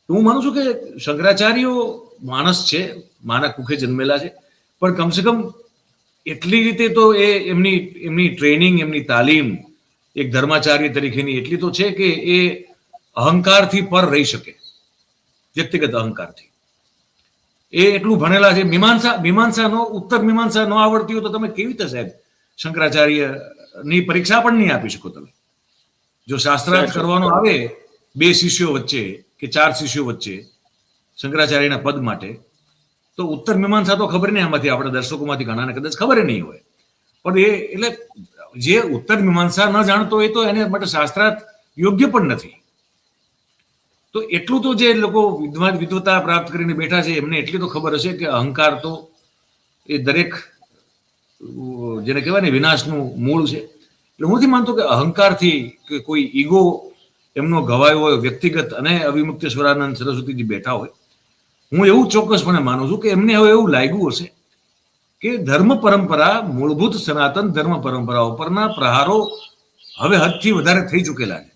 હું માનું છું કે શંકરાચાર્યો માણસ છે, માના કુખે જન્મેલા છે, પણ કમસે કમ એટલી રીતે તો એમની ટ્રેનિંગ, એમની તાલીમ એક ધર્માચાર્ય તરીકેની એટલી તો છે કે એ અહંકારથી પર રહી શકે, વ્યક્તિગત અહંકારથી. એ એટલું ભણેલા છે. મીમાંસાનો ઉત્તર મીમાંસા ન આવડતી હોય તો તમે કેવી રીતે સાહેબ શંકરાચાર્યની પરીક્ષા પણ નહીં આપી શકો તમે. જો શાસ્ત્રાર્થ કરવાનો આવે 2 શિષ્યો વચ્ચે કે 4 શિષ્યો વચ્ચે શંકરાચાર્યના પદ માટે, તો ઉત્તર મીમાંસા તો ખબર નહીં, આમાંથી આપણા દર્શકોમાંથી ઘણાને કદાચ ખબર નહીં હોય, પણ એ એટલે જે ઉત્તર મીમાંસા ન જાણતો હોય તો એને માટે શાસ્ત્રાર્થ યોગ્ય પણ નથી. તો એટલું તો જે લોકો વિદ્વતા પ્રાપ્ત કરીને બેઠા છે એમને એટલી તો ખબર હશે કે અહંકાર તો એ દરેક જેને કહેવાય ને વિનાશનું મૂળ છે. એટલે હું નથી માનતો કે અહંકારથી કે કોઈ ઈગો એમનો ગવાયો હોય વ્યક્તિગત અને અવિમુક્તેશ્વરાનંદ સરસ્વતીજી બેઠા હોય. હું એવું ચોક્કસપણે માનું છું કે એમને હવે એવું લાગ્યું હશે કે ધર્મ પરંપરા, મૂળભૂત સનાતન ધર્મ પરંપરાઓ પરના પ્રહારો હવે હદથી વધારે થઈ ચૂકેલા છે.